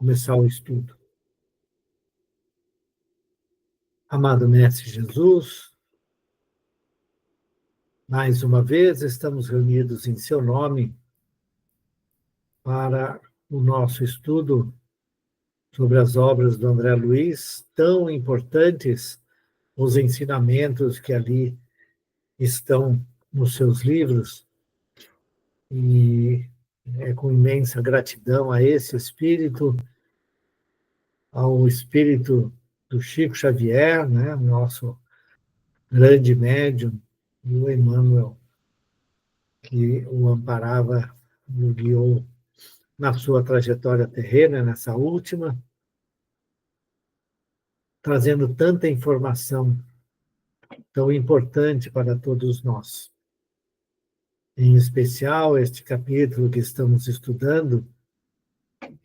começar o estudo. Amado Mestre Jesus, mais uma vez estamos reunidos em seu nome para o nosso estudo sobre as obras do André Luiz, tão importantes, os ensinamentos que ali estão nos seus livros, e é com imensa gratidão a esse espírito, ao espírito do Chico Xavier, né, nosso grande médium, e o Emmanuel, que o amparava e o guiou na sua trajetória terrena, nessa última, trazendo tanta informação tão importante para todos nós. Em especial, este capítulo que estamos estudando,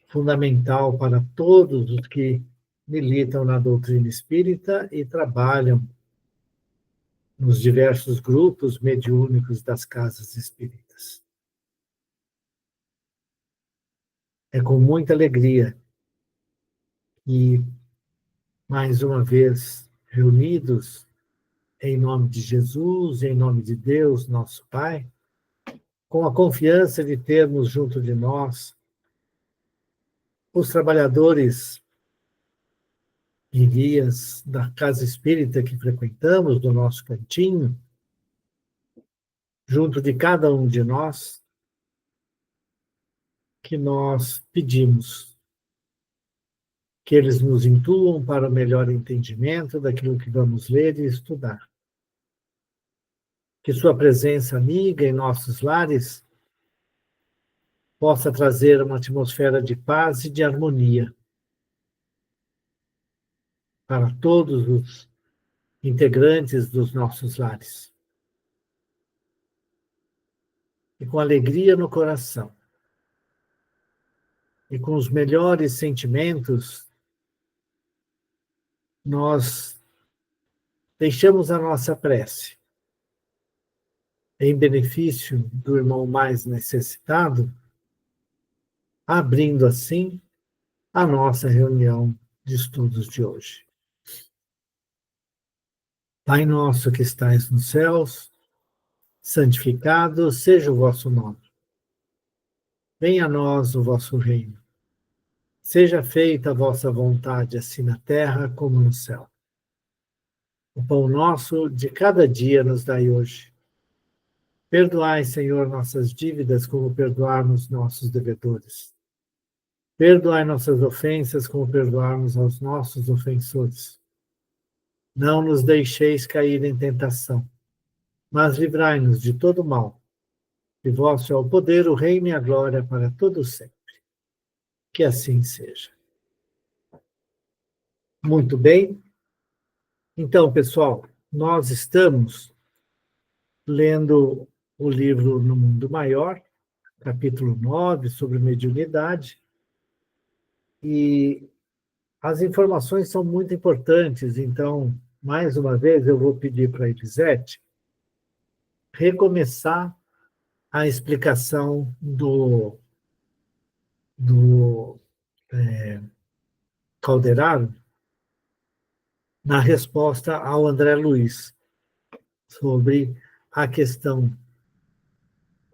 fundamental para todos os que militam na doutrina espírita e trabalham nos diversos grupos mediúnicos das casas espíritas. É com muita alegria que, mais uma vez, reunidos em nome de Jesus, em nome de Deus, nosso Pai, com a confiança de termos junto de nós os trabalhadores e guias da casa espírita que frequentamos, do nosso cantinho, junto de cada um de nós, que nós pedimos que eles nos intuam para o melhor entendimento daquilo que vamos ler e estudar. Que sua presença amiga em nossos lares possa trazer uma atmosfera de paz e de harmonia para todos os integrantes dos nossos lares. E com alegria no coração, e com os melhores sentimentos, nós deixamos a nossa prece em benefício do irmão mais necessitado, abrindo assim a nossa reunião de estudos de hoje. Pai nosso que estais nos céus, santificado seja o vosso nome. Venha a nós o vosso reino. Seja feita a vossa vontade, assim na terra como no céu. O pão nosso de cada dia nos dai hoje. Perdoai, Senhor, nossas dívidas, como perdoarmos nossos devedores. Perdoai nossas ofensas, como perdoarmos aos nossos ofensores. Não nos deixeis cair em tentação, mas livrai-nos de todo mal. E vosso é o poder, o reino e a glória para todo sempre. Que assim seja. Muito bem. Então, pessoal, nós estamos lendo o livro No Mundo Maior, capítulo 9, sobre mediunidade, e as informações são muito importantes, então, mais uma vez, eu vou pedir para a Elisete recomeçar a explicação do Calderaro na resposta ao André Luiz, sobre a questão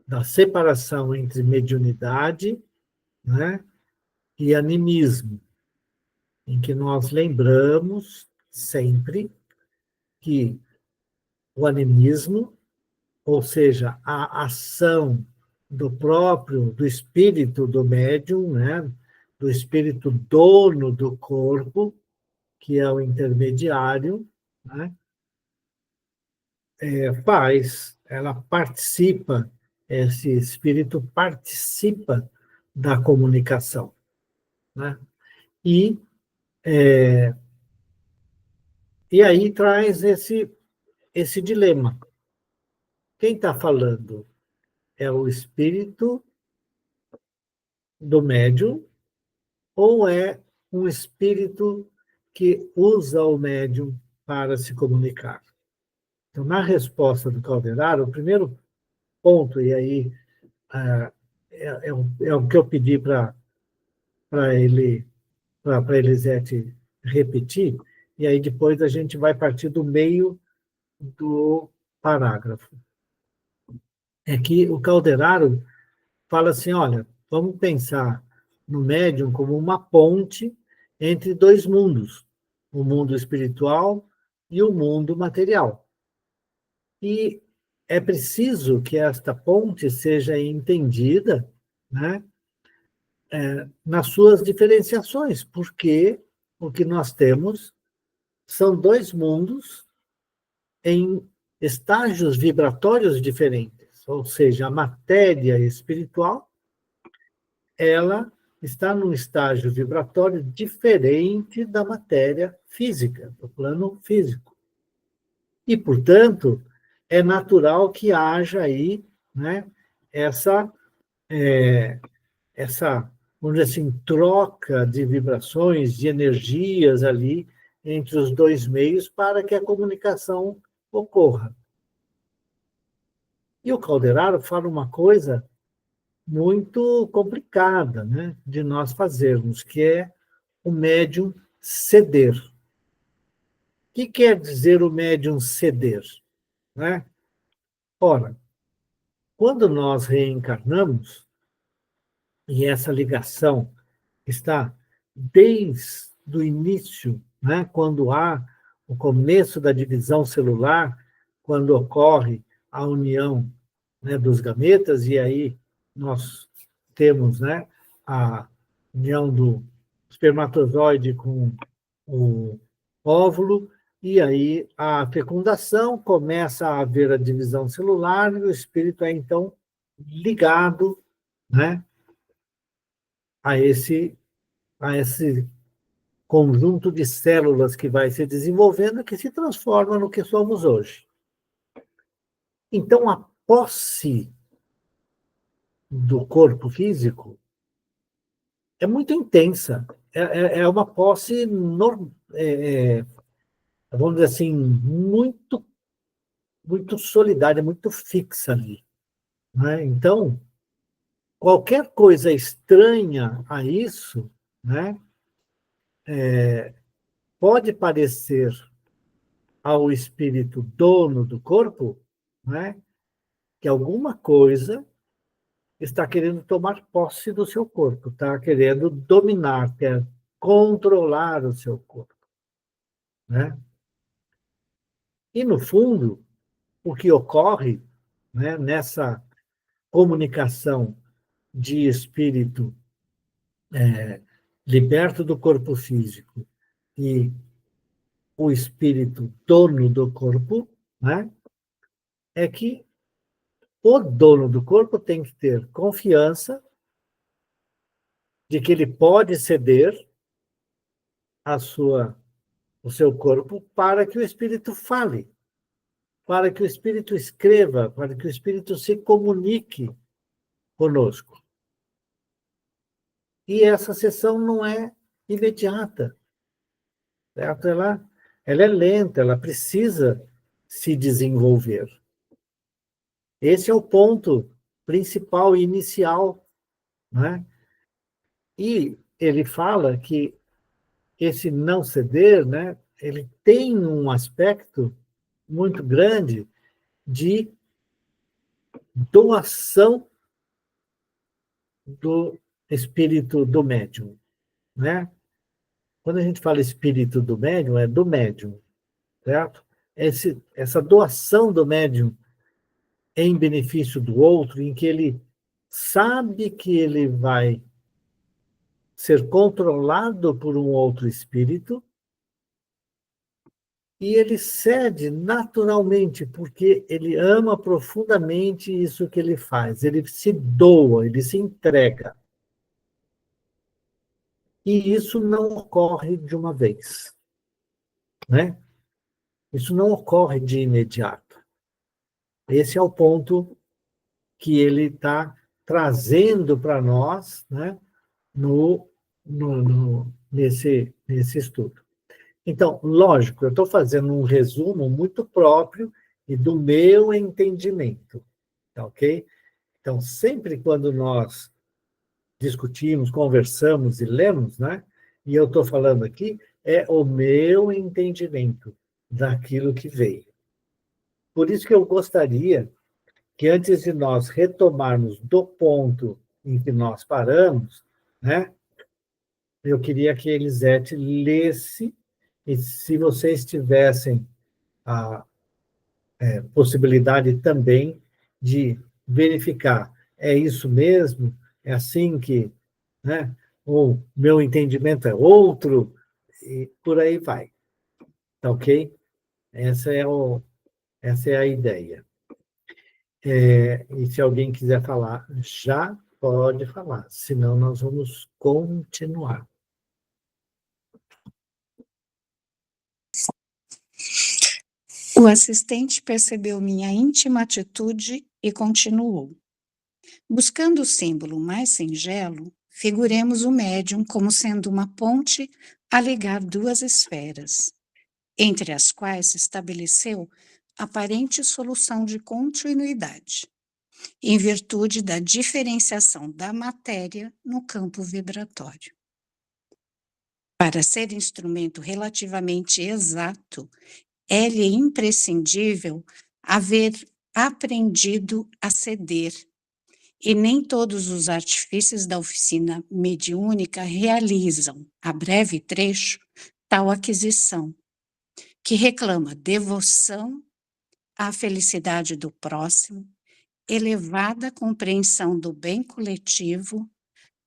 da separação entre mediunidade, né, e animismo, em que nós lembramos sempre que o animismo, ou seja, a ação do espírito do médium, né, do espírito dono do corpo, que é o intermediário, né, ela participa, esse espírito participa da comunicação, né? E aí traz esse dilema. Quem está falando é o espírito do médium ou é um espírito que usa o médium para se comunicar? Então, na resposta do Calderaro, o primeiro ponto, e aí é o que eu pedi para ele para Elisete repetir, e aí depois a gente vai partir do meio do parágrafo. É que o Calderaro fala assim, olha, vamos pensar no médium como uma ponte entre dois mundos, o mundo espiritual e o mundo material. E é preciso que esta ponte seja entendida, né, nas suas diferenciações, porque o que nós temos são dois mundos em estágios vibratórios diferentes, ou seja, a matéria espiritual, ela está num estágio vibratório diferente da matéria física, do plano físico. E, portanto, é natural que haja aí, né, essa, essa, vamos dizer assim, troca de vibrações, de energias ali entre os dois meios para que a comunicação ocorra. E o Calderaro fala uma coisa muito complicada, né, de nós fazermos, que é o médium ceder. O que quer dizer o médium ceder? Né? Ora, quando nós reencarnamos, e essa ligação está desde o início, né, quando há o começo da divisão celular, quando ocorre a união, né, dos gametas, e aí nós temos, né, a união do espermatozoide com o óvulo, e aí a fecundação, começa a haver a divisão celular, e o espírito é então ligado, né, a esse conjunto de células que vai se desenvolvendo, que se transforma no que somos hoje. Então, a posse do corpo físico é muito intensa. É uma posse, vamos dizer assim, muito, muito solidária, muito fixa ali. Né? Então, qualquer coisa estranha a isso, né, pode parecer ao espírito dono do corpo, né, que alguma coisa está querendo tomar posse do seu corpo, está querendo dominar, quer controlar o seu corpo. Né? E, no fundo, o que ocorre, né, nessa comunicação de espírito liberto do corpo físico e o espírito dono do corpo, né, é que o dono do corpo tem que ter confiança de que ele pode ceder o seu corpo para que o espírito fale, para que o espírito escreva, para que o espírito se comunique conosco. E essa sessão não é imediata, certo? Ela é lenta, ela precisa se desenvolver. Esse é o ponto principal e inicial, né? E ele fala que esse não ceder, né, ele tem um aspecto muito grande de doação do espírito do médium, né? Quando a gente fala espírito do médium, é do médium, certo? Essa doação do médium em benefício do outro, em que ele sabe que ele vai ser controlado por um outro espírito, e ele cede naturalmente, porque ele ama profundamente isso que ele faz. Ele se doa, ele se entrega. E isso não ocorre de uma vez, né? Isso não ocorre de imediato. Esse é o ponto que ele está trazendo para nós, né, nesse estudo. Então, lógico, eu estou fazendo um resumo muito próprio e do meu entendimento, tá ok? Então, sempre quando nós discutimos, conversamos e lemos, né, E eu estou falando aqui é o meu entendimento daquilo que veio. Por isso que eu gostaria que antes de nós retomarmos do ponto em que nós paramos, né, eu queria que a Elisete lesse, e se vocês tivessem a possibilidade também de verificar, é isso mesmo? É assim que, né? Ou meu entendimento é outro, e por aí vai, tá ok? Essa é a ideia. E se alguém quiser falar, já pode falar, senão nós vamos continuar. O assistente percebeu minha íntima atitude e continuou. Buscando o símbolo mais singelo, figuremos o médium como sendo uma ponte a ligar duas esferas, entre as quais se estabeleceu aparente solução de continuidade, em virtude da diferenciação da matéria no campo vibratório. Para ser instrumento relativamente exato, é-lhe imprescindível haver aprendido a ceder, e nem todos os artifícios da oficina mediúnica realizam, a breve trecho, tal aquisição, que reclama devoção à felicidade do próximo, elevada compreensão do bem coletivo,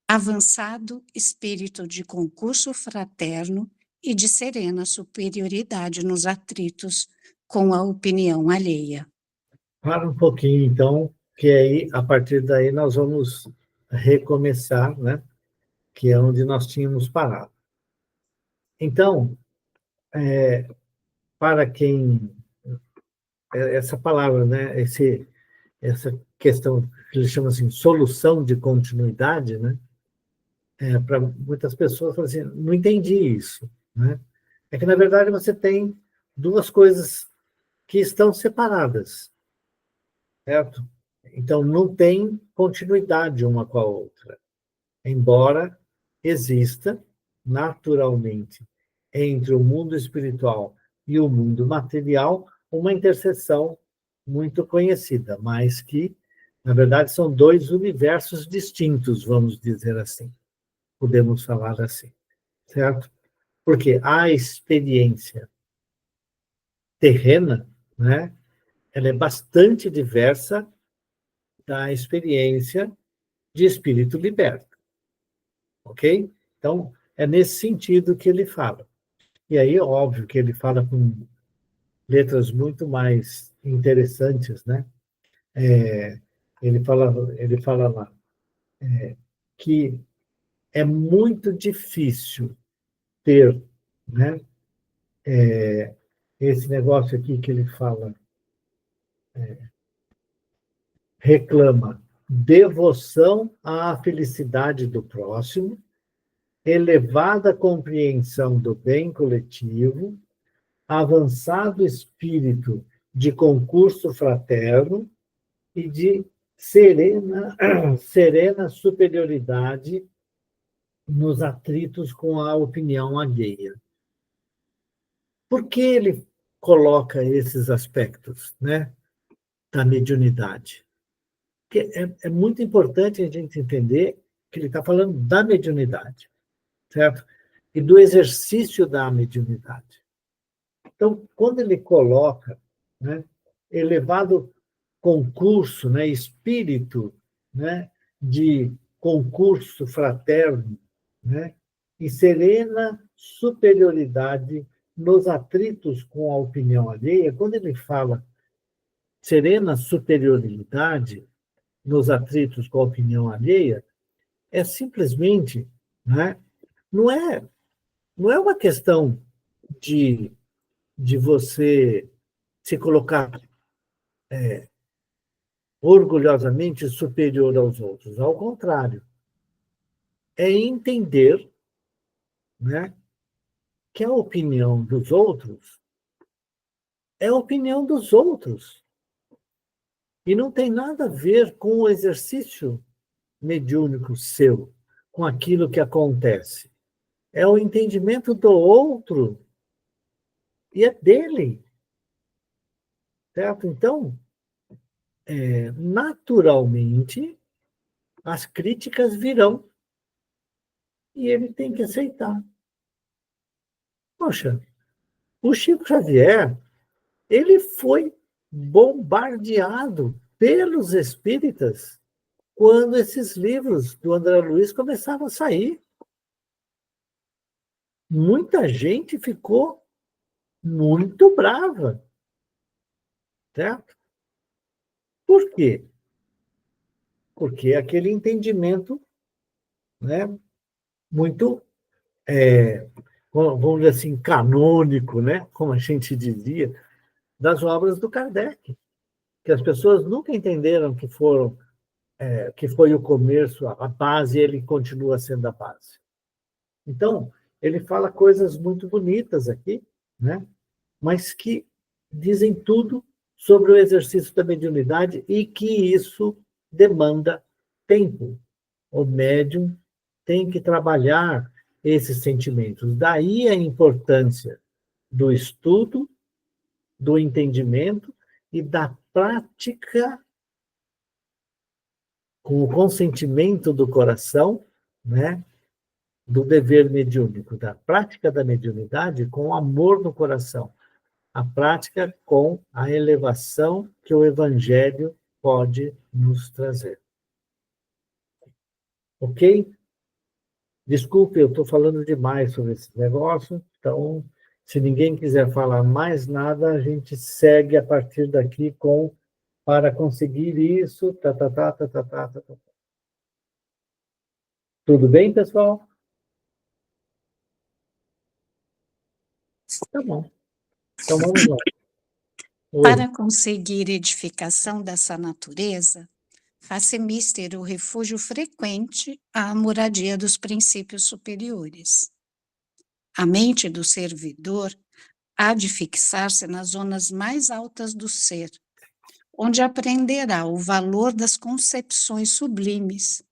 avançado espírito de concurso fraterno e de serena superioridade nos atritos com a opinião alheia. Para um pouquinho, então, que aí, a partir daí, nós vamos recomeçar, né? Que é onde nós tínhamos parado. Então, para quem... Essa palavra, né? Essa questão que eles chamam assim, solução de continuidade, né? Para muitas pessoas, falam assim, não entendi isso, né? É que, na verdade, você tem duas coisas que estão separadas, certo? Então, não tem continuidade uma com a outra, embora exista, naturalmente, entre o mundo espiritual e o mundo material, uma interseção muito conhecida, mas que, na verdade, são dois universos distintos, vamos dizer assim. Podemos falar assim, certo? Porque a experiência terrena, né, ela é bastante diversa da experiência de espírito liberto, ok? Então, é nesse sentido que ele fala. E aí, óbvio que ele fala com letras muito mais interessantes, né? Ele fala lá que é muito difícil ter, né? Esse negócio aqui que ele fala, reclama devoção à felicidade do próximo, elevada compreensão do bem coletivo, avançado espírito de concurso fraterno e de serena superioridade nos atritos com a opinião alheia. Por que ele coloca esses aspectos, né, da mediunidade? Porque é muito importante a gente entender que ele está falando da mediunidade, certo? E do exercício da mediunidade. Então, quando ele coloca, né, elevado concurso, né, espírito, né, de concurso fraterno, né, e serena superioridade nos atritos com a opinião alheia, quando ele fala serena superioridade nos atritos com a opinião alheia, é simplesmente, né, não é, não é uma questão de você se colocar orgulhosamente superior aos outros. Ao contrário, é entender, né, que a opinião dos outros é a opinião dos outros. E não tem nada a ver com o exercício mediúnico seu, com aquilo que acontece. é o entendimento do outro e é dele, certo? Então, naturalmente, as críticas virão e ele tem que aceitar. Poxa, o Chico Xavier, ele foi bombardeado pelos espíritas quando esses livros do André Luiz começaram a sair. Muita gente ficou muito brava, certo? Por quê? Porque aquele entendimento, né, muito, vamos dizer assim, canônico, né, como a gente dizia, das obras do Kardec, que as pessoas nunca entenderam que foi o começo, a base, ele continua sendo a base. Então, ele fala coisas muito bonitas aqui, né, mas que dizem tudo sobre o exercício da mediunidade e que isso demanda tempo. O médium tem que trabalhar esses sentimentos. Daí a importância do estudo, do entendimento e da prática com o consentimento do coração, né, do dever mediúnico, da prática da mediunidade com amor no coração, a prática com a elevação que o Evangelho pode nos trazer. Ok? Desculpe, eu estou falando demais sobre esse negócio, então, se ninguém quiser falar mais nada, a gente segue a partir daqui com para conseguir isso, tá. Tudo bem, pessoal? Tá bom. Então vamos lá. Oi. Para conseguir edificação dessa natureza, faz-se mister o refúgio frequente à moradia dos princípios superiores. A mente do servidor há de fixar-se nas zonas mais altas do ser, onde aprenderá o valor das concepções sublimes,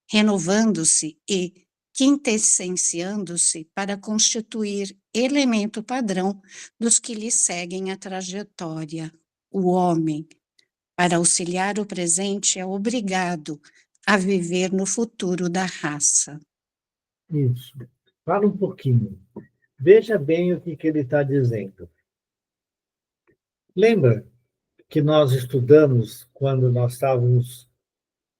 renovando-se e quintessenciando-se para constituir elemento padrão dos que lhe seguem a trajetória. O homem, para auxiliar o presente, é obrigado a viver no futuro da raça. Isso. Fala um pouquinho. Veja bem o que ele está dizendo. Lembra que nós estudamos, quando nós estávamos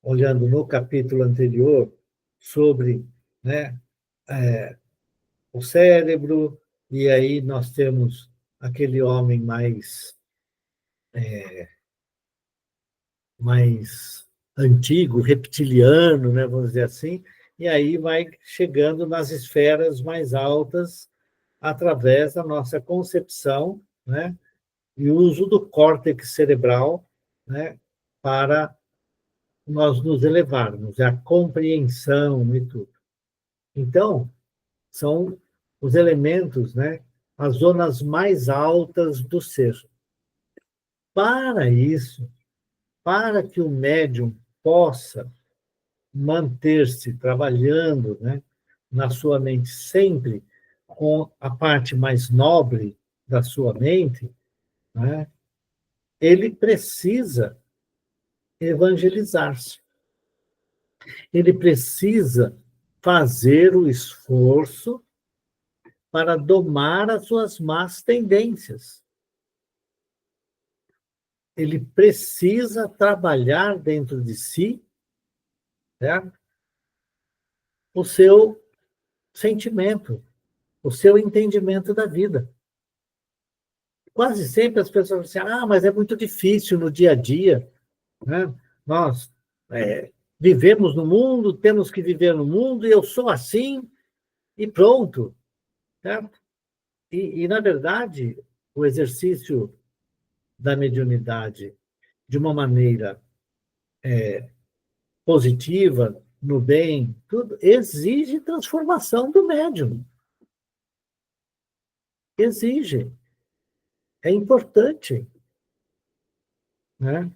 olhando no capítulo anterior, sobre, né, o cérebro, e aí nós temos aquele homem mais antigo, reptiliano, né, vamos dizer assim, e aí vai chegando nas esferas mais altas através da nossa concepção, né, e uso do córtex cerebral, né, para nós nos elevarmos, a compreensão e tudo. Então, são os elementos, né, as zonas mais altas do ser. Para isso, para que o médium possa manter-se trabalhando, né, na sua mente sempre com a parte mais nobre da sua mente, né, ele precisa evangelizar-se. Ele precisa fazer o esforço para domar as suas más tendências. Ele precisa trabalhar dentro de si, certo? O seu sentimento, o seu entendimento da vida. Quase sempre as pessoas dizem, mas é muito difícil no dia a dia, né? Nós vivemos no mundo, temos que viver no mundo, e eu sou assim, e pronto. Certo? Na verdade, o exercício da mediunidade de uma maneira positiva, no bem, tudo, exige transformação do médium. Exige. É importante. Né?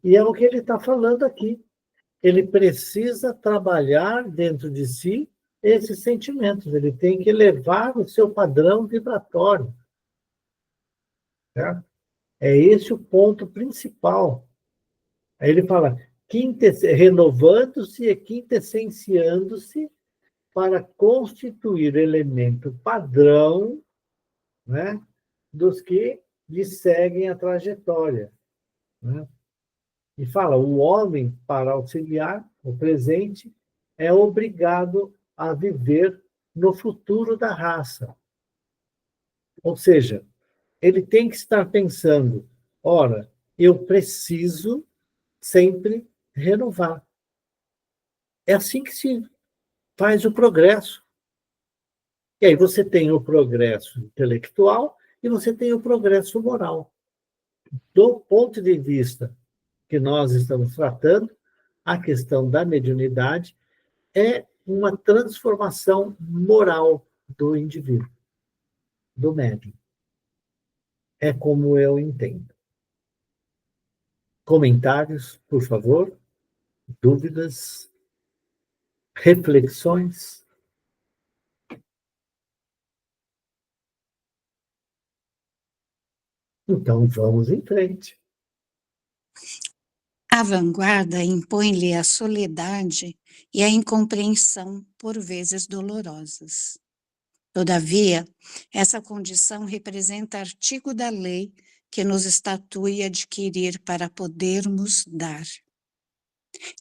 E é o que ele está falando aqui. Ele precisa trabalhar dentro de si esses sentimentos, ele tem que elevar o seu padrão vibratório. Certo? É esse o ponto principal. Aí ele fala, renovando-se e quintessenciando-se para constituir elemento padrão, né, dos que lhe seguem a trajetória. Né? E fala, o homem, para auxiliar o presente, é obrigado a viver no futuro da raça. Ou seja, ele tem que estar pensando, ora, eu preciso sempre renovar. É assim que se faz o progresso. E aí você tem o progresso intelectual e você tem o progresso moral. Do ponto de vista que nós estamos tratando, a questão da mediunidade é uma transformação moral do indivíduo, do médium. É como eu entendo. Comentários, por favor, dúvidas, reflexões. Então, vamos em frente. A vanguarda impõe-lhe a soledade e a incompreensão, por vezes dolorosas. Todavia, essa condição representa artigo da lei que nos estatui adquirir para podermos dar.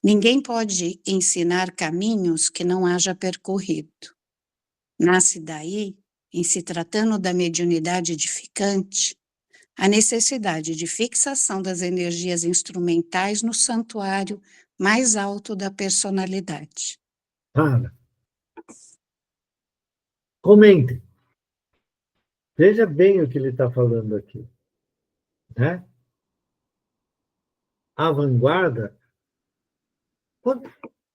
Ninguém pode ensinar caminhos que não haja percorrido. Nasce daí, em se tratando da mediunidade edificante, a necessidade de fixação das energias instrumentais no santuário mais alto da personalidade. Para. Comentem. Veja bem o que ele está falando aqui. Né? A vanguarda,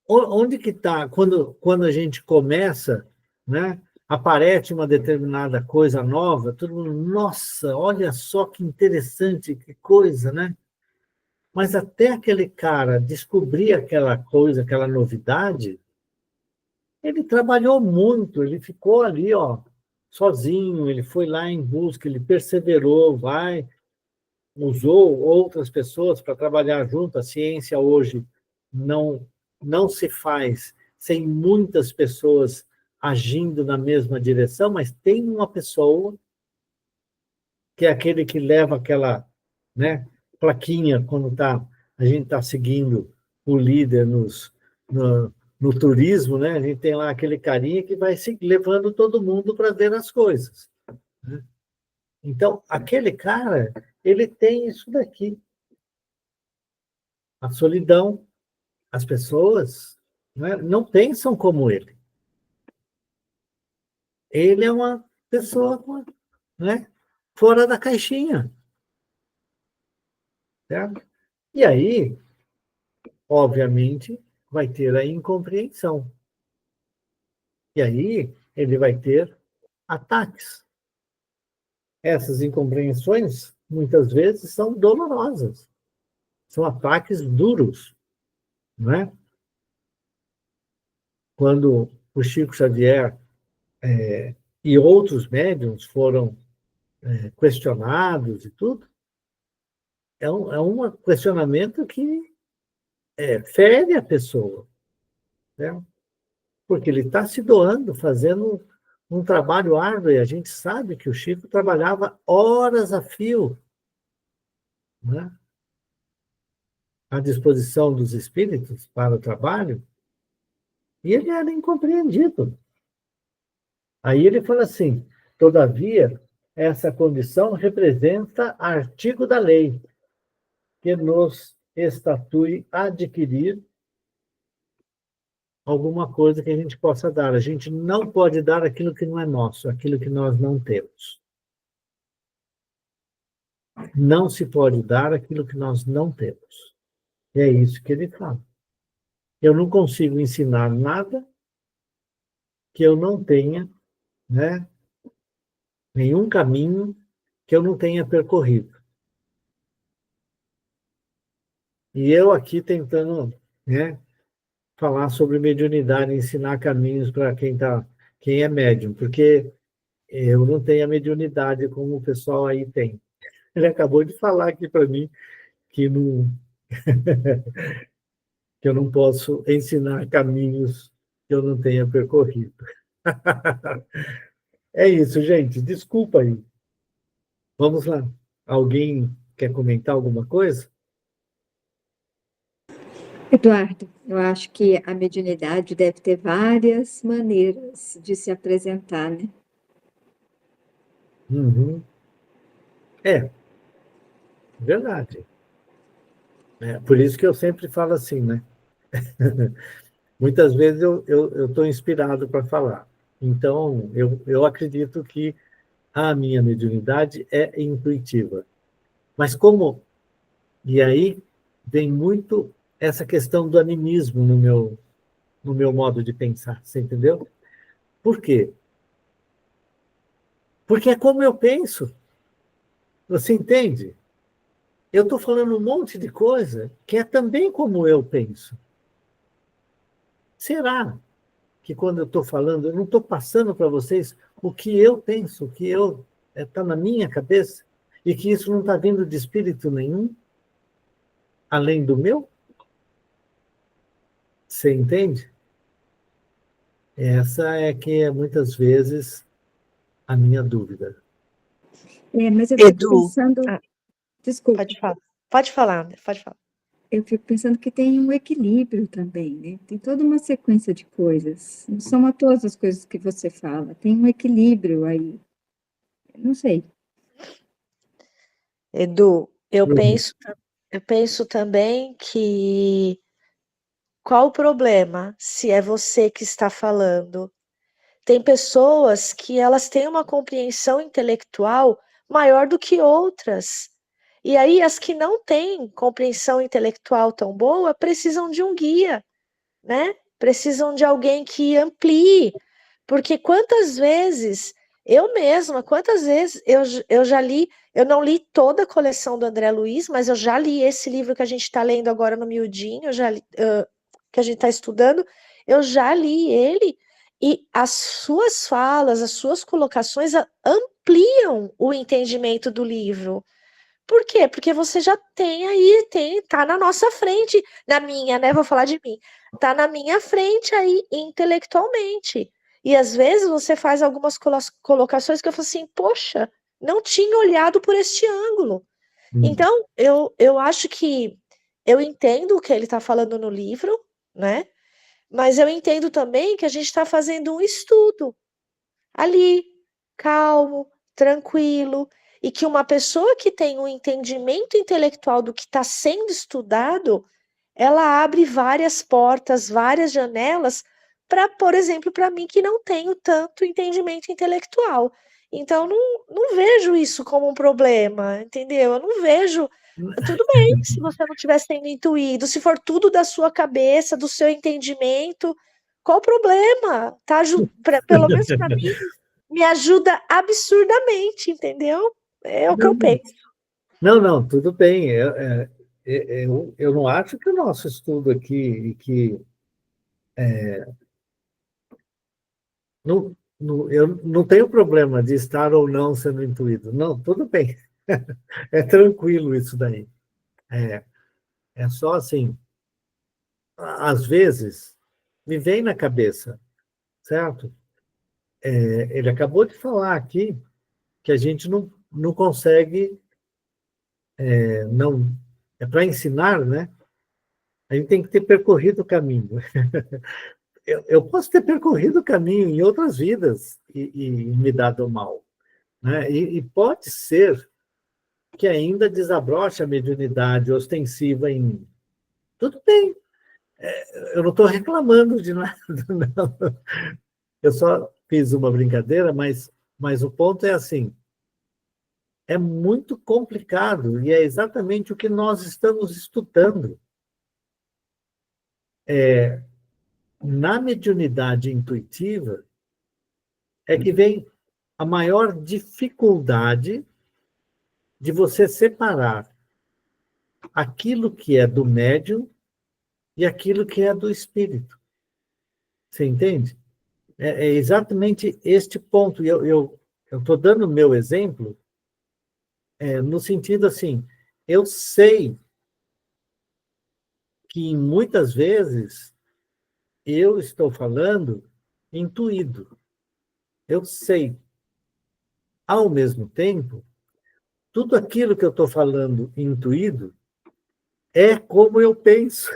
onde que está? Quando a gente começa, né, aparece uma determinada coisa nova, todo mundo, nossa, olha só que interessante, que coisa, né? Mas até aquele cara descobrir aquela coisa, aquela novidade, ele trabalhou muito, ele ficou ali, ó, sozinho, ele foi lá em busca, ele perseverou, usou outras pessoas para trabalhar junto. A ciência hoje não, não se faz sem muitas pessoas agindo na mesma direção, mas tem uma pessoa que é aquele que leva aquela, né, plaquinha quando a gente está seguindo o líder no turismo, né? A gente tem lá aquele carinha que vai levando todo mundo para ver as coisas. Né? Então, aquele cara, ele tem isso daqui. A solidão, as pessoas, né, não pensam como ele. Ele é uma pessoa, né, fora da caixinha. Certo? E aí, obviamente, vai ter a incompreensão. E aí, ele vai ter ataques. Essas incompreensões, muitas vezes, são dolorosas. São ataques duros. Né? Quando o Chico Xavier e outros médiums foram questionados e tudo, um questionamento que fere a pessoa, né? Porque ele está se doando, fazendo um trabalho árduo, e a gente sabe que o Chico trabalhava horas a fio, né? À disposição dos espíritos para o trabalho, e ele era incompreendido. Aí ele fala assim, todavia, essa condição representa artigo da lei, que nos estatui adquirir alguma coisa que a gente possa dar. A gente não pode dar aquilo que não é nosso, aquilo que nós não temos. Não se pode dar aquilo que nós não temos. E é isso que ele fala. Eu não consigo ensinar nada que eu não tenha, né, nenhum caminho que eu não tenha percorrido. E eu aqui tentando, né, falar sobre mediunidade, ensinar caminhos para quem é médium, porque eu não tenho a mediunidade como o pessoal aí tem. Ele acabou de falar aqui para mim que, não, que eu não posso ensinar caminhos que eu não tenha percorrido. É isso, gente. Desculpa aí. Vamos lá. Alguém quer comentar alguma coisa? Eduardo, eu acho que a mediunidade deve ter várias maneiras de se apresentar, né? Uhum. É, verdade. Por isso que eu sempre falo assim, né? Muitas vezes eu estou inspirado para falar. Então, eu acredito que a minha mediunidade é intuitiva. Mas como... E aí vem muito essa questão do animismo no meu modo de pensar, você entendeu? Por quê? Porque é como eu penso, você entende? Eu estou falando um monte de coisa que é também como eu penso. Será que quando eu estou falando, eu não estou passando para vocês o que eu penso, o que está na minha cabeça, e que isso não está vindo de espírito nenhum, além do meu? Você entende? Essa é que é muitas vezes a minha dúvida. Mas eu fico Edu, pensando, desculpa, pode falar. Pode falar, André, pode falar. eu fico pensando que tem um equilíbrio também, né? Tem toda uma sequência de coisas. Não são todas as coisas que você fala, tem um equilíbrio aí. Não sei. Edu, eu Uhum. penso também que qual o problema se é você que está falando? Tem pessoas que elas têm uma compreensão intelectual maior do que outras. E aí as que não têm compreensão intelectual tão boa precisam de um guia, né? Precisam de alguém que amplie. Porque quantas vezes eu já li, eu não li toda a coleção do André Luiz, mas eu já li esse livro que a gente está lendo agora no Miudinho, que a gente está estudando, eu já li ele, e as suas falas, as suas colocações ampliam o entendimento do livro. Por quê? Porque você já tem aí, tá na nossa frente, na minha, né? Vou falar de mim. Tá na minha frente aí intelectualmente. E às vezes você faz algumas colocações que eu falo assim, poxa, não tinha olhado por este ângulo. Uhum. Então, eu acho que eu entendo o que ele está falando no livro, né? Mas eu entendo também que a gente está fazendo um estudo ali, calmo, tranquilo, e que uma pessoa que tem um entendimento intelectual do que está sendo estudado, ela abre várias portas, várias janelas para, por exemplo, para mim que não tenho tanto entendimento intelectual. Então, não vejo isso como um problema, entendeu? Eu não vejo. Tudo bem se você não estiver sendo intuído, se for tudo da sua cabeça, do seu entendimento, qual o problema? Tá, pelo menos para mim, me ajuda absurdamente, entendeu? É o que eu penso. Não, não, tudo bem. Eu não acho que o nosso estudo aqui, eu não tenho problema de estar ou não sendo intuído. Não, tudo bem. É tranquilo isso daí. É, é só assim, às vezes, me vem na cabeça, certo? Ele acabou de falar aqui que a gente não consegue, não, é para ensinar, né? A gente tem que ter percorrido o caminho. Eu posso ter percorrido o caminho em outras vidas e me dado mal, né? E pode ser que ainda desabroche a mediunidade ostensiva em mim. Tudo bem, eu não estou reclamando de nada, não. Eu só fiz uma brincadeira, mas o ponto é assim, é muito complicado e é exatamente o que nós estamos estudando. Na mediunidade intuitiva é que vem a maior dificuldade de você separar aquilo que é do médium e aquilo que é do espírito. Você entende? É exatamente este ponto. E eu estou dando o meu exemplo no sentido assim, eu sei que muitas vezes eu estou falando intuído. Eu sei. Ao mesmo tempo, tudo aquilo que eu estou falando intuído é como eu penso.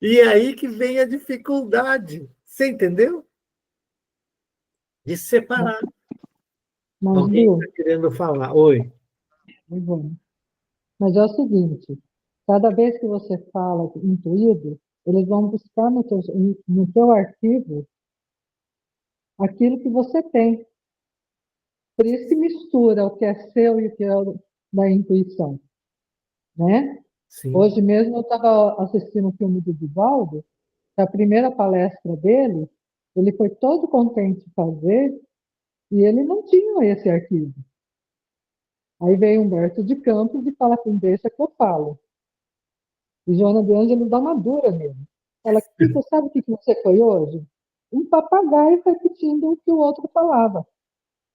E é aí que vem a dificuldade. Você entendeu? De separar. Mas, Alguém está Bill, querendo falar. Oi. mas é o seguinte, cada vez que você fala intuído, eles vão buscar no teu arquivo aquilo que você tem. Por isso que mistura o que é seu e o que é da intuição, né? Sim. Hoje mesmo eu estava assistindo um filme do Divaldo, que a primeira palestra dele, ele foi todo contente de fazer, e ele não tinha esse arquivo. Aí veio Humberto de Campos e fala assim, deixa que eu falo. E Joana de Ângeles dá uma dura nele. Fala, Kiko, sabe o que você foi hoje? Um papagaio repetindo o que o outro falava.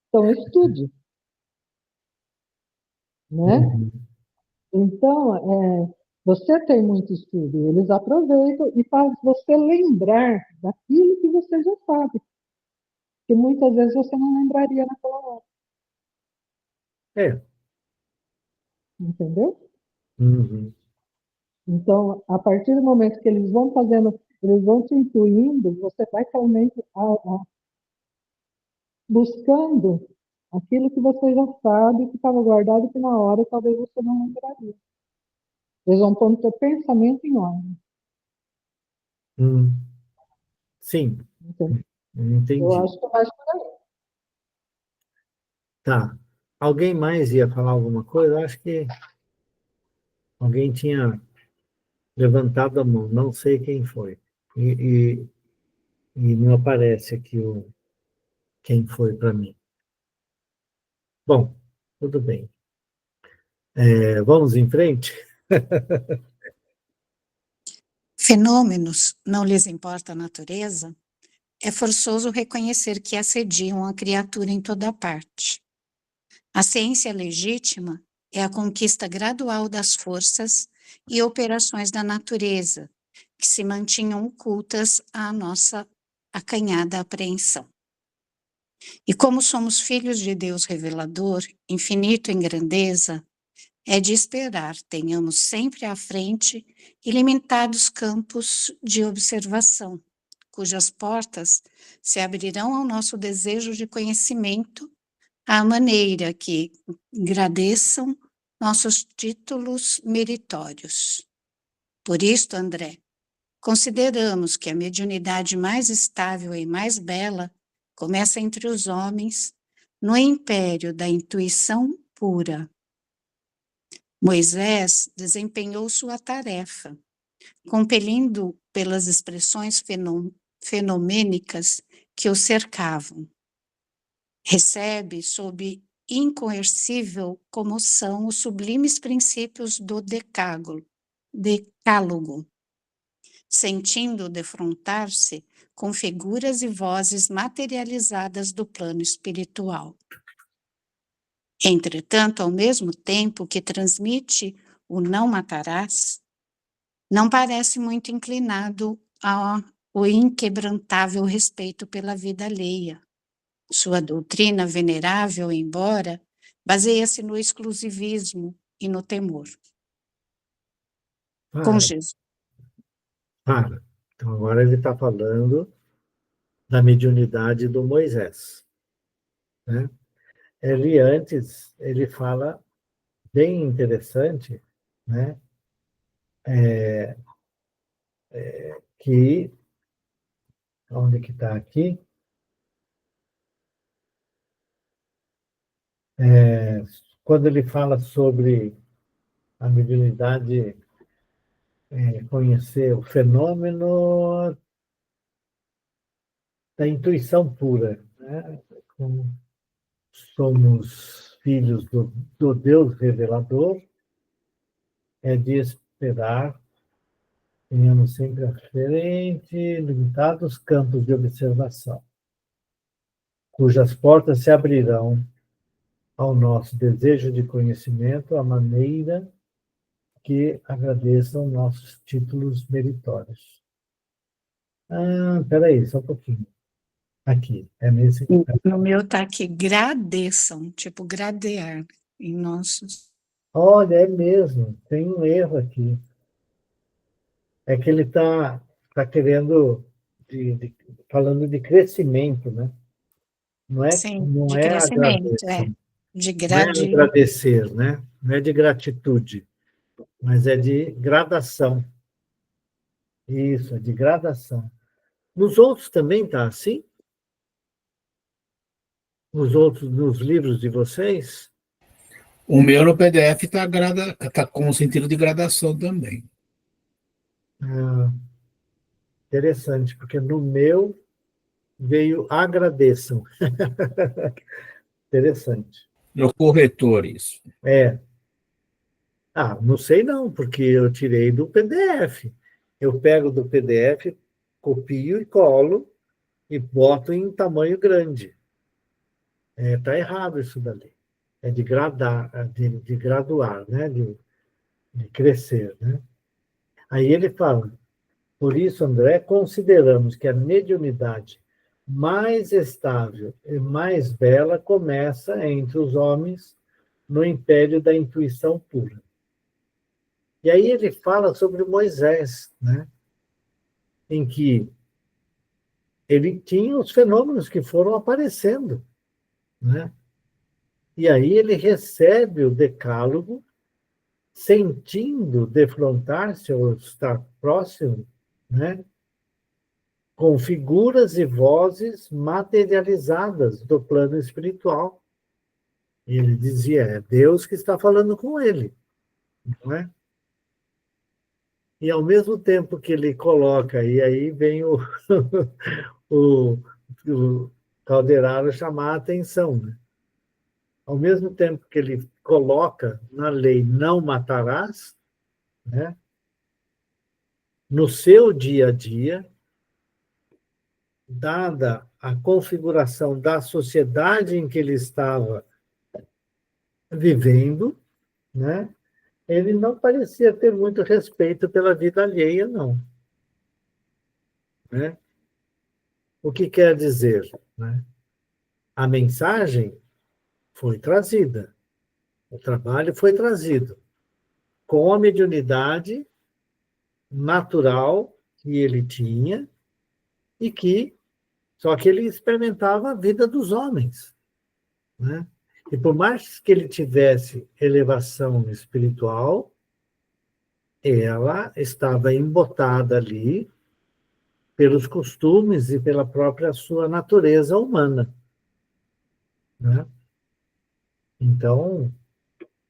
Então, estude, né? Uhum. Então, você tem muito estudo, eles aproveitam e fazem você lembrar daquilo que você já sabe, que muitas vezes você não lembraria naquela hora, É. entendeu? Uhum. Então, a partir do momento que eles vão fazendo, eles vão te intuindo, você vai realmente buscando aquilo que você já sabe, que estava guardado, que na hora talvez você não lembraria. Eles vão pôr o seu pensamento em ordem. Uhum. Sim, Entendeu? Eu entendi. acho que é mais por aí. Tá. Alguém mais ia falar alguma coisa? Eu acho que alguém tinha levantado a mão, não sei quem foi. E não aparece aqui quem foi para mim. Bom, tudo bem. Vamos em frente? Fenômenos, não lhes importa a natureza? É forçoso reconhecer que assediam a criatura em toda parte. A ciência legítima é a conquista gradual das forças e operações da natureza, que se mantinham ocultas à nossa acanhada apreensão. E como somos filhos de Deus revelador, infinito em grandeza, é de esperar tenhamos sempre à frente ilimitados campos de observação, cujas portas se abrirão ao nosso desejo de conhecimento, à maneira que agradeçam nossos títulos meritórios. Por isto, André, consideramos que a mediunidade mais estável e mais bela começa entre os homens, no império da intuição pura. Moisés desempenhou sua tarefa, compelindo pelas expressões fenomênicas que o cercavam. Recebe sob incoercível comoção os sublimes princípios do decálogo, sentindo defrontar-se com figuras e vozes materializadas do plano espiritual. Entretanto, ao mesmo tempo que transmite o não matarás, não parece muito inclinado ao inquebrantável respeito pela vida alheia. Sua doutrina venerável, embora, baseia-se no exclusivismo e no temor. Com Para, Jesus. para. Então, agora ele está falando da mediunidade do Moisés, né? Ele fala bem interessante, né? Que, onde que está aqui? Quando ele fala sobre a mediunidade, conhecer o fenômeno da intuição pura, né? Como somos filhos do Deus revelador, é de esperar, tenhamos sempre à frente limitados campos de observação, cujas portas se abrirão ao nosso desejo de conhecimento, à maneira que agradeçam nossos títulos meritórios. Espera aí, só um pouquinho. Aqui, é nesse. No meu está aqui, gradeçam, tipo gradear em nossos. Olha, é mesmo, tem um erro aqui. É que ele está querendo, falando de crescimento, né? Sim, Não de é crescimento, agradeçam, de não é grade. agradecer, né? Não é de gratitude, mas é de gradação. Isso, é de gradação. Nos outros também está assim? Nos livros de vocês? O meu no PDF tá com o sentido de gradação também. Ah, interessante, porque no meu veio agradeçam. Interessante. No corretor, isso. É. Não sei não, porque eu tirei do PDF. Eu pego do PDF, copio e colo e boto em tamanho grande. Tá errado isso dali. É de gradar, de graduar, né? De crescer, né? Aí ele fala, por isso, André, consideramos que a mediunidade mais estável e mais bela começa entre os homens no império da intuição pura. E aí ele fala sobre Moisés, né? Em que ele tinha os fenômenos que foram aparecendo, né? E aí ele recebe o decálogo, sentindo defrontar-se ou estar próximo, né? Com figuras e vozes materializadas do plano espiritual. E ele dizia, é Deus que está falando com ele, não é? E ao mesmo tempo que ele coloca, e aí vem o Calderaro chamar a atenção, né? Ao mesmo tempo que ele coloca na lei não matarás, né? No seu dia a dia, dada a configuração da sociedade em que ele estava vivendo, né? Ele não parecia ter muito respeito pela vida alheia, não, né? O que quer dizer, né? A mensagem foi trazida, o trabalho foi trazido, com a mediunidade natural que ele tinha e que só que ele experimentava a vida dos homens, né? E por mais que ele tivesse elevação espiritual, ela estava embotada ali pelos costumes e pela própria sua natureza humana, né? Então,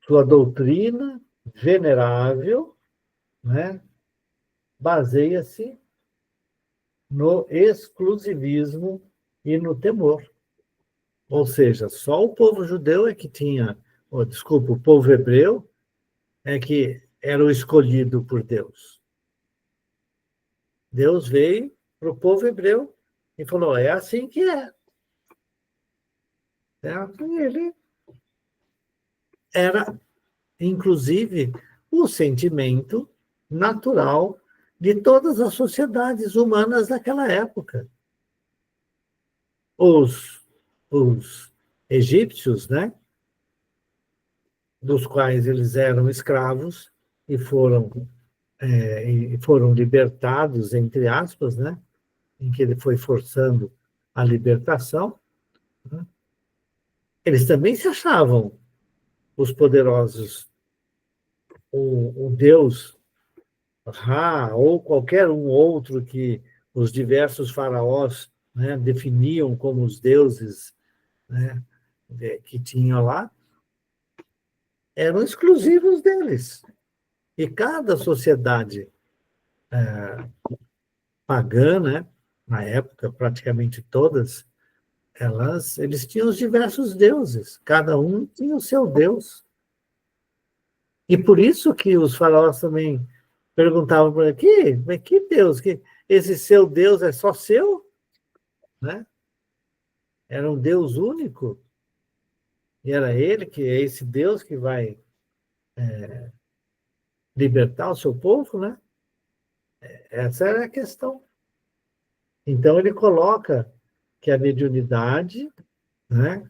sua doutrina venerável, né, baseia-se no exclusivismo e no temor. Ou seja, só o povo judeu é que tinha, desculpa, o povo hebreu é que era o escolhido por Deus. Deus veio para o povo hebreu e falou, é assim que é. E ele era, inclusive, o sentimento natural de todas as sociedades humanas daquela época. Os egípcios, né, dos quais eles eram escravos e foram libertados, entre aspas, né, em que ele foi forçando a libertação, né, eles também se achavam os poderosos, o Deus Ra, ou qualquer um outro que os diversos faraós, né, definiam como os deuses, né, que tinham lá, eram exclusivos deles. E cada sociedade pagã, né, na época, praticamente todas, eles tinham os diversos deuses, cada um tinha o seu deus. E por isso que os faraós também perguntavam para ele, mas que Deus? Esse seu Deus é só seu? Né? Era um Deus único? E era ele que é esse Deus que vai libertar o seu povo, né? Essa era a questão. Então ele coloca que a mediunidade, né?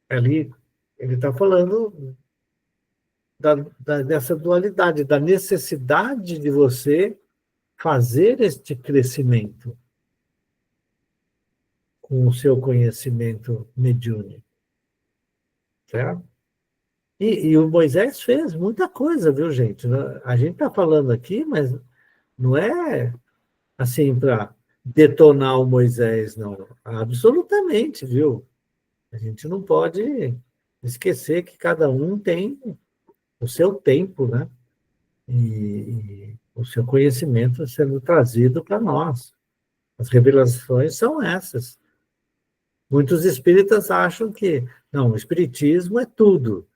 Ali ele está falando dessa dualidade, da necessidade de você fazer este crescimento com o seu conhecimento mediúnico, certo? E o Moisés fez muita coisa, viu, gente? A gente está falando aqui, mas não é assim para detonar o Moisés, não. Absolutamente, viu? A gente não pode esquecer que cada um tem o seu tempo, né? E o seu conhecimento sendo trazido para nós. As revelações são essas. Muitos espíritas acham que, não, o espiritismo é tudo.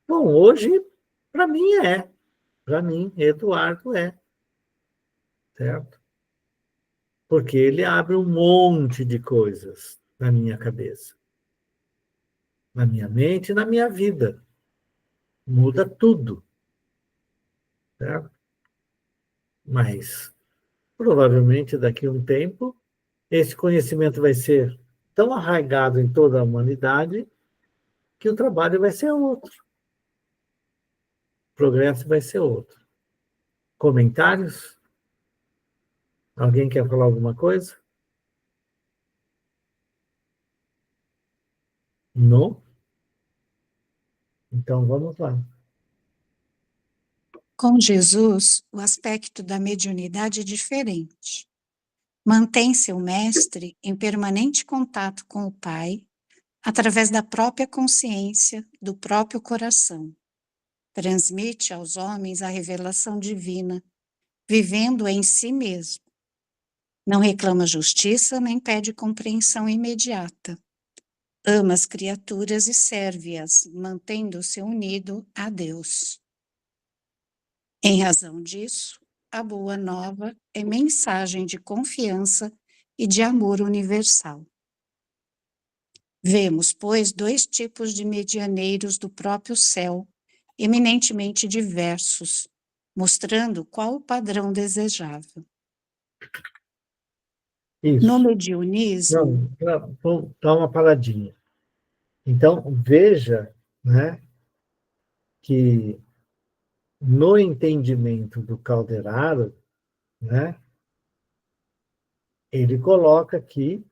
Bom, hoje, para mim, é. Para mim, Eduardo é. Certo? Porque ele abre um monte de coisas na minha cabeça, na minha mente e na minha vida. Muda tudo. Certo? Mas, provavelmente, daqui a um tempo, esse conhecimento vai ser tão arraigado em toda a humanidade que o trabalho vai ser outro. O progresso vai ser outro. Comentários? Alguém quer falar alguma coisa? Não? Então vamos lá. Com Jesus, o aspecto da mediunidade é diferente. Mantém-se o mestre em permanente contato com o Pai, através da própria consciência, do próprio coração. Transmite aos homens a revelação divina, vivendo em si mesmo. Não reclama justiça nem pede compreensão imediata. Ama as criaturas e serve-as, mantendo-se unido a Deus. Em razão disso, a Boa Nova é mensagem de confiança e de amor universal. Vemos, pois, dois tipos de medianeiros do próprio céu, eminentemente diversos, mostrando qual o padrão desejável. Isso. No mediunismo... Não, vamos dar uma paradinha. Então, veja, né, que no entendimento do Calderaro, né, ele coloca aqui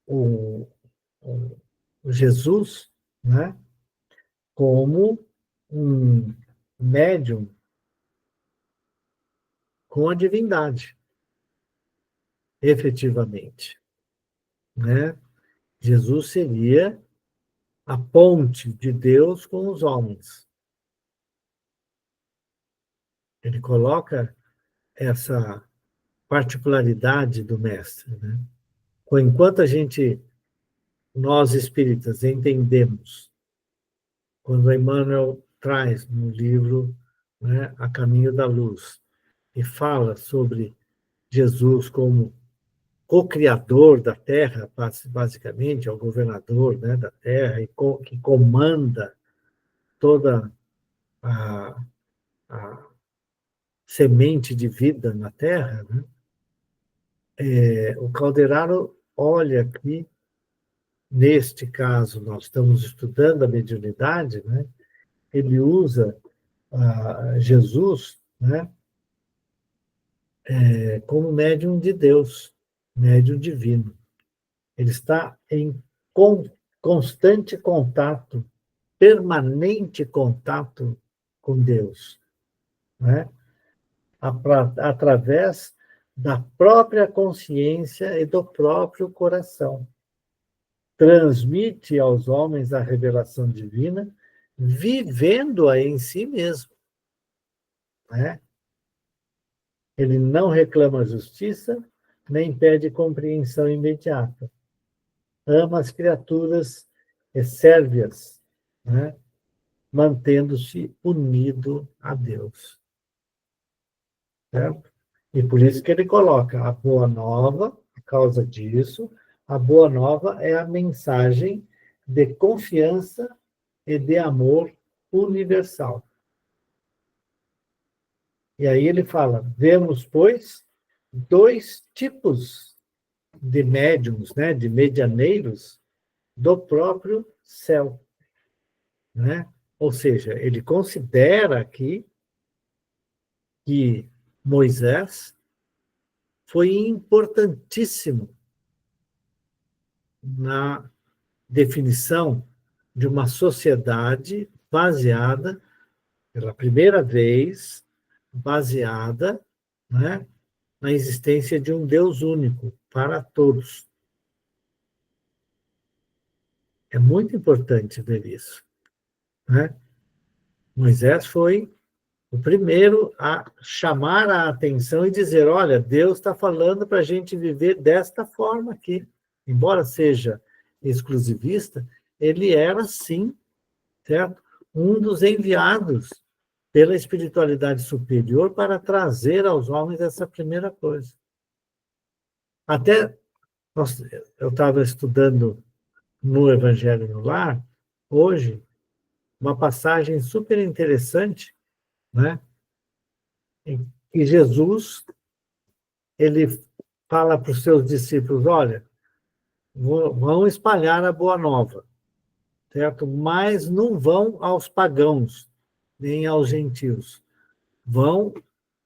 o Jesus, né, como um médium com a divindade, efetivamente, né? Jesus seria a ponte de Deus com os homens. Ele coloca essa particularidade do mestre, né? Enquanto nós espíritas, entendemos, quando Emmanuel traz no livro, né, A Caminho da Luz, e fala sobre Jesus como co-criador da Terra, basicamente, é o governador, né, da Terra, e que comanda toda a semente de vida na Terra, né? O Calderaro olha aqui, neste caso, nós estamos estudando a mediunidade, né? Ele usa Jesus, né, como médium de Deus, médium divino. Ele está em constante contato, permanente contato com Deus, né? Através da própria consciência e do próprio coração. Transmite aos homens a revelação divina, vivendo-a em si mesmo, né? Ele não reclama justiça, nem pede compreensão imediata. Ama as criaturas e serve-as, né? Mantendo-se unido a Deus. certo? E por isso que ele coloca a boa nova, por causa disso, a boa nova é a mensagem de confiança e de amor universal. E aí ele fala, vemos, pois, dois tipos de médiums, né, de medianeiros do próprio céu, né? Ou seja, ele considera aqui que Moisés foi importantíssimo na definição de uma sociedade baseada, pela primeira vez, baseada, né, na existência de um Deus único para todos. É muito importante ver isso, né? Moisés foi o primeiro a chamar a atenção e dizer, olha, Deus está falando para a gente viver desta forma aqui. Embora seja exclusivista, ele era, sim, certo? Um dos enviados pela espiritualidade superior para trazer aos homens essa primeira coisa. Até eu estava estudando no Evangelho no Lar, hoje, uma passagem super interessante, né? Em que Jesus ele fala para os seus discípulos, olha, vão espalhar a boa nova, certo? Mas não vão aos pagãos, nem aos gentios. Vão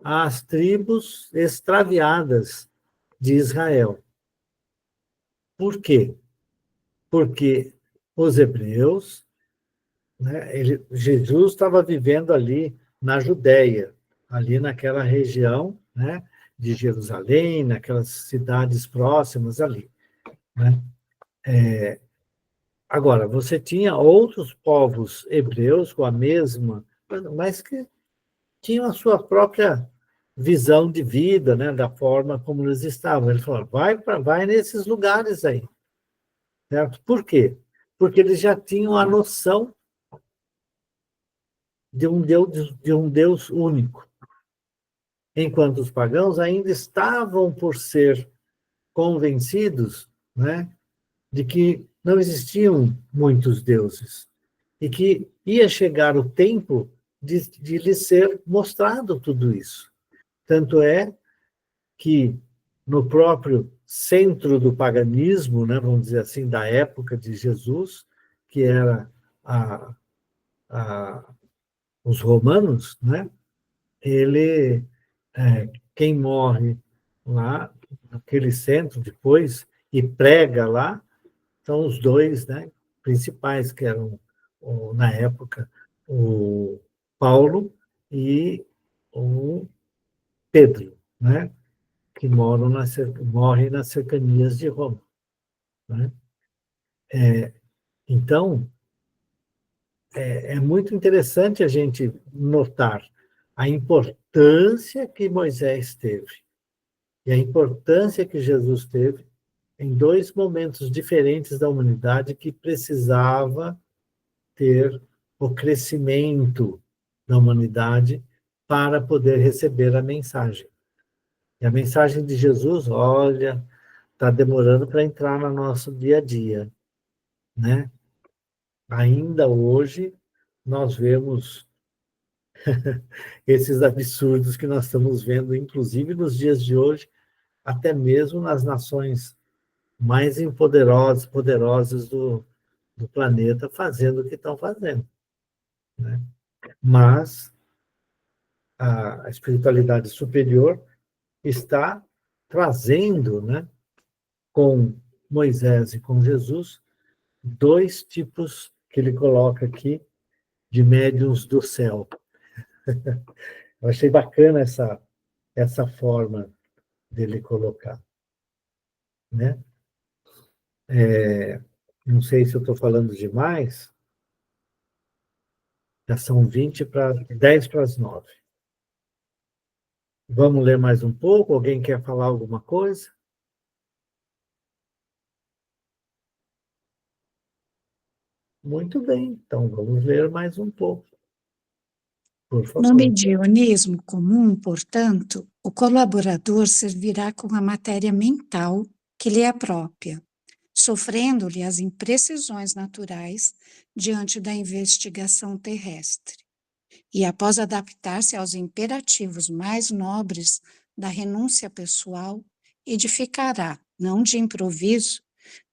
às tribos extraviadas de Israel. Por quê? Porque os hebreus, né, Jesus estava vivendo ali na Judéia, ali naquela região, né, de Jerusalém, naquelas cidades próximas ali, né? Agora, você tinha outros povos hebreus com a mesma, mas que tinham a sua própria visão de vida, né, da forma como eles estavam. Ele falou, vai nesses lugares aí, certo? Por quê? Porque eles já tinham a noção de um Deus único, enquanto os pagãos ainda estavam por ser convencidos, né, de que não existiam muitos deuses e que ia chegar o tempo de lhes ser mostrado tudo isso. Tanto é que no próprio centro do paganismo, né, vamos dizer assim, da época de Jesus, que era a, os romanos, né, quem morre lá naquele centro depois e prega lá são os dois, né, principais, que eram, na época, o Paulo e o Pedro, né, que morrem nas cercanias de Roma, né? Então, é muito interessante a gente notar a importância que Moisés teve e a importância que Jesus teve em dois momentos diferentes da humanidade que precisava ter o crescimento da humanidade para poder receber a mensagem. E a mensagem de Jesus, olha, está demorando para entrar no nosso dia a dia, né? Ainda hoje, nós vemos esses absurdos que nós estamos vendo, inclusive nos dias de hoje, até mesmo nas nações mais poderosas do planeta, fazendo o que estão fazendo, né? Mas a espiritualidade superior está trazendo, né, com Moisés e com Jesus, dois tipos que ele coloca aqui de médiuns do céu. Eu achei bacana essa forma dele colocar, né? Não sei se eu estou falando demais, já são 10 para as 9. Vamos ler mais um pouco? Alguém quer falar alguma coisa? Muito bem, então vamos ler mais um pouco, por No favor. mediunismo comum, portanto, O colaborador servirá com a matéria mental que lhe é própria, sofrendo-lhe as imprecisões naturais diante da investigação terrestre. E após adaptar-se aos imperativos mais nobres da renúncia pessoal, edificará, não de improviso,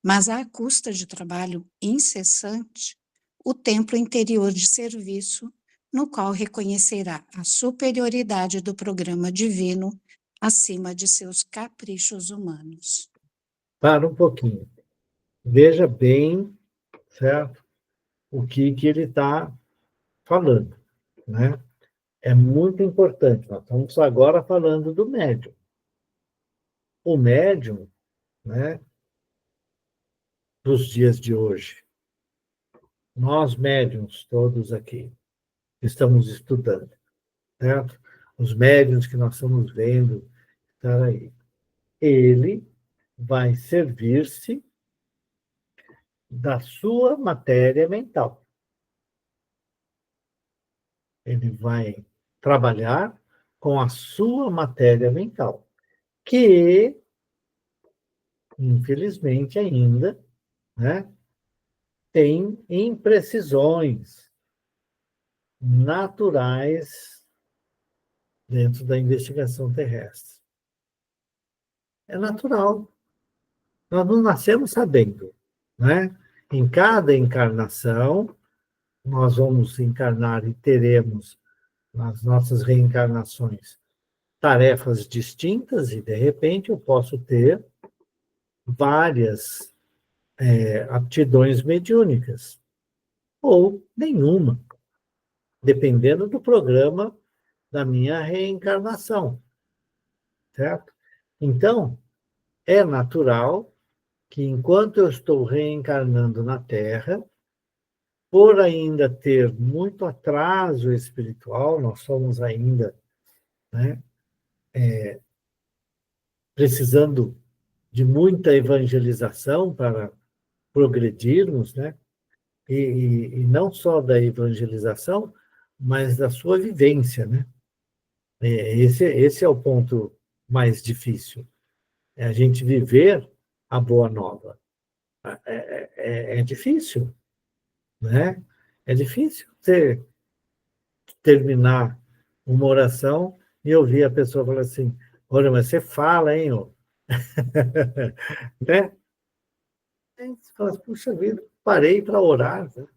mas à custa de trabalho incessante, o templo interior de serviço, no qual reconhecerá a superioridade do programa divino acima de seus caprichos humanos. Para um pouquinho. Veja bem, certo? O que ele está falando, né? É muito importante. Nós estamos agora falando do médium. O médium, né, dos dias de hoje, nós médiums todos aqui estamos estudando, certo? Os médiums que nós estamos vendo estar aí. Ele vai servir-se da sua matéria mental. Ele vai trabalhar com a sua matéria mental, que, infelizmente, ainda, né, tem imprecisões naturais dentro da investigação terrestre. É natural. Nós não nascemos sabendo, né? Em cada encarnação, nós vamos encarnar e teremos, nas nossas reencarnações, tarefas distintas, e, de repente, eu posso ter várias aptidões mediúnicas, ou nenhuma, dependendo do programa da minha reencarnação, certo? Então, é natural que, enquanto eu estou reencarnando na Terra, por ainda ter muito atraso espiritual, nós somos ainda, né, precisando de muita evangelização para progredirmos, né? E não só da evangelização, mas da sua vivência, né? Esse é o ponto mais difícil. É a gente viver a boa nova. É difícil, né? É difícil você terminar uma oração e ouvir a pessoa falar assim: olha, mas você fala, hein? Ô? Né? Aí você fala, puxa vida, parei para orar. Né?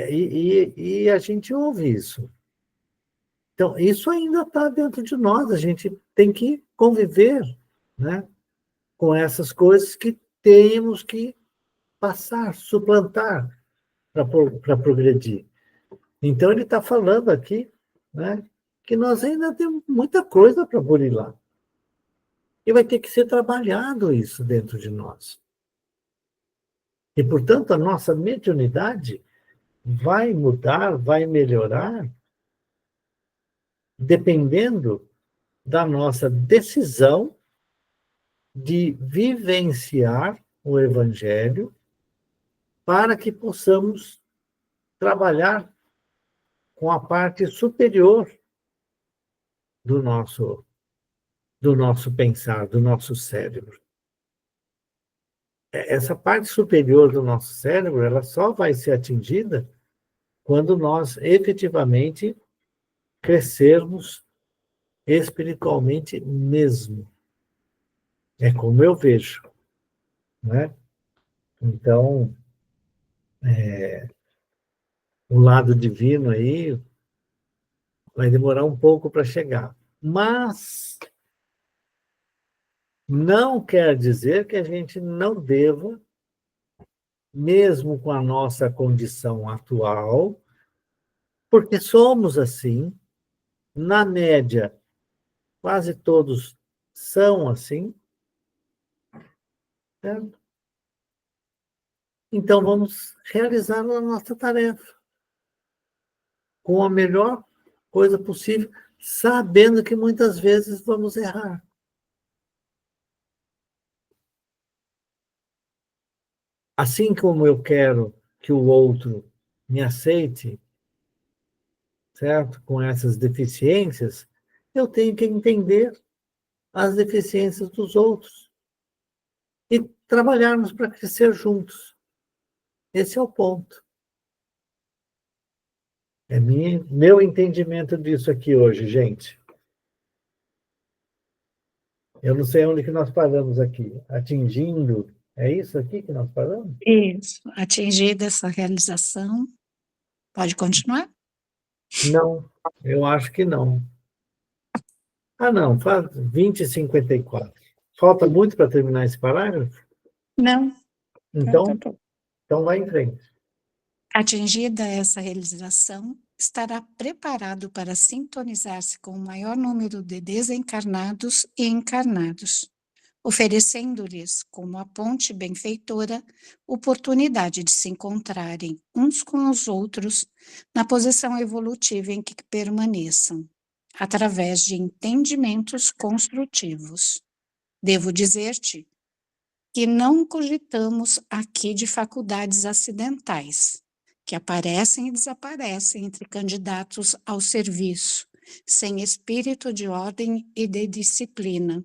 E a gente ouve isso. Então, isso ainda está dentro de nós, a gente tem que conviver, né, com essas coisas que temos que passar, suplantar para progredir. Então, ele está falando aqui, né, que nós ainda temos muita coisa para burilar. E vai ter que ser trabalhado isso dentro de nós. E, portanto, a nossa mediunidade vai mudar, vai melhorar, dependendo da nossa decisão de vivenciar o Evangelho para que possamos trabalhar com a parte superior do nosso pensar, do nosso cérebro. Essa parte superior do nosso cérebro, ela só vai ser atingida quando nós efetivamente crescermos espiritualmente mesmo. É como eu vejo, né? Então, o lado divino aí vai demorar um pouco para chegar. Mas não quer dizer que a gente não deva, mesmo com a nossa condição atual, porque somos assim, na média, quase todos são assim, certo? Então vamos realizar a nossa tarefa com a melhor coisa possível, sabendo que muitas vezes vamos errar. Assim como eu quero que o outro me aceite, certo? Com essas deficiências, eu tenho que entender as deficiências dos outros e trabalharmos para crescer juntos. Esse é o ponto. É meu entendimento disso aqui hoje, gente. Eu não sei onde que nós paramos aqui. Atingindo, é isso aqui que nós paramos? Isso. Atingida essa realização, pode continuar? Não, eu acho que não. Ah, não, faz 20:54. Falta muito para terminar esse parágrafo? Não. Tá Então, bom. então vai em frente. Atingida essa realização, estará preparado para sintonizar-se com o maior número de desencarnados e encarnados, oferecendo-lhes, como a ponte benfeitora, oportunidade de se encontrarem uns com os outros na posição evolutiva em que permaneçam, através de entendimentos construtivos. Devo dizer-te que não cogitamos aqui de faculdades acidentais, que aparecem e desaparecem entre candidatos ao serviço, sem espírito de ordem e de disciplina,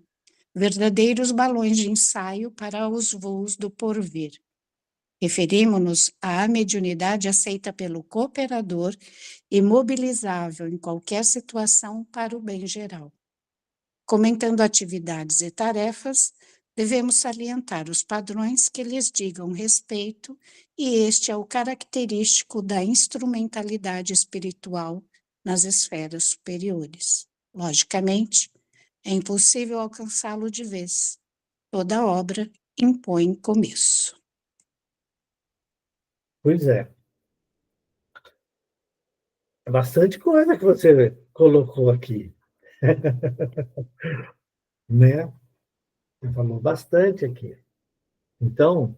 verdadeiros balões de ensaio para os voos do porvir. Referimos-nos à mediunidade aceita pelo cooperador e mobilizável em qualquer situação para o bem geral. Comentando atividades e tarefas, devemos salientar os padrões que lhes digam respeito, e este é o característico da instrumentalidade espiritual nas esferas superiores. Logicamente, é impossível alcançá-lo de vez. Toda obra impõe começo. Pois é. É bastante coisa que você colocou aqui. Né? Você falou bastante aqui. Então,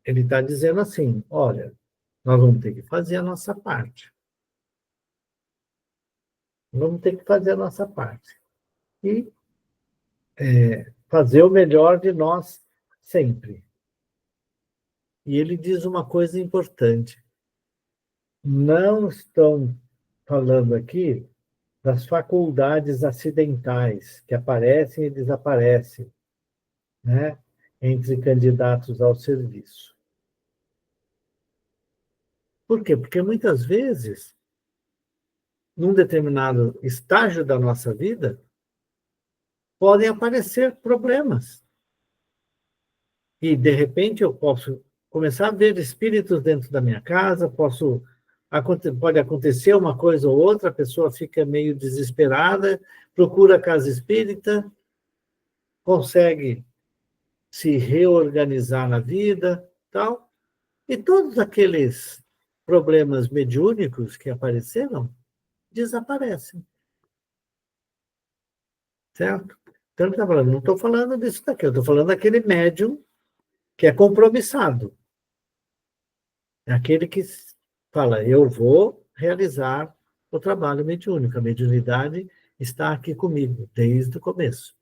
ele está dizendo assim, olha, nós vamos ter que fazer a nossa parte. Vamos ter que fazer a nossa parte. E fazer o melhor de nós sempre. E ele diz uma coisa importante. Não estão falando aqui das faculdades acidentais que aparecem e desaparecem, né, entre candidatos ao serviço. Por quê? Porque muitas vezes, num determinado estágio da nossa vida, podem aparecer problemas. E, de repente, eu posso começar a ver espíritos dentro da minha casa, pode acontecer uma coisa ou outra, a pessoa fica meio desesperada, procura a casa espírita, consegue se reorganizar na vida, tal, e todos aqueles problemas mediúnicos que apareceram desaparecem. Certo? Então, ele está falando, não estou falando disso daqui, eu estou falando daquele médium que é compromissado. É aquele que fala, eu vou realizar o trabalho mediúnico. A mediunidade está aqui comigo desde o começo.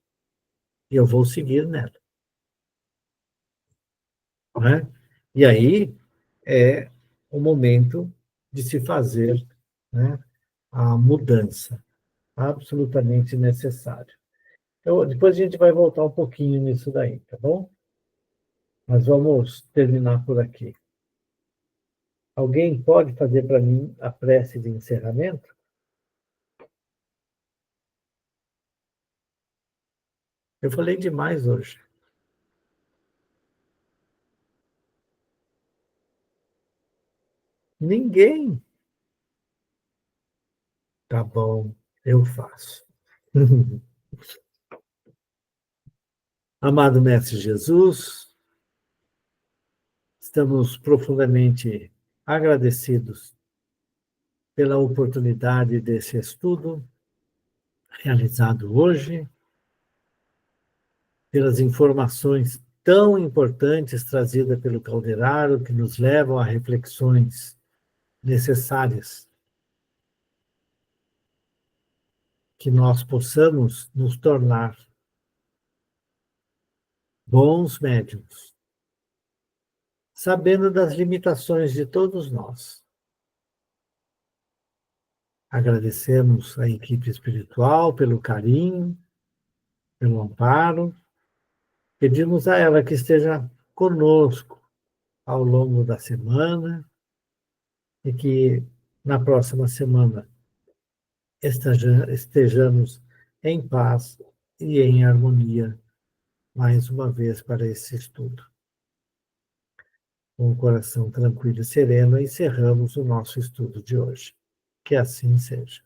E eu vou seguir nela. Não é? E aí é o momento de se fazer, né, a mudança absolutamente necessária. Então, depois a gente vai voltar um pouquinho nisso daí, tá bom? Mas vamos terminar por aqui. Alguém pode fazer para mim a prece de encerramento? Eu falei demais hoje. Ninguém. Tá bom, eu faço. Amado Mestre Jesus, estamos profundamente agradecidos pela oportunidade desse estudo realizado hoje, pelas informações tão importantes trazidas pelo Calderaro, que nos levam a reflexões necessárias, que nós possamos nos tornar bons médiuns, sabendo das limitações de todos nós, Agradecemos a equipe espiritual pelo carinho, pelo amparo. Pedimos a ela que esteja conosco ao longo da semana e que na próxima semana estejamos em paz e em harmonia mais uma vez para esse estudo. Com o coração tranquilo e sereno, encerramos o nosso estudo de hoje. Que assim seja.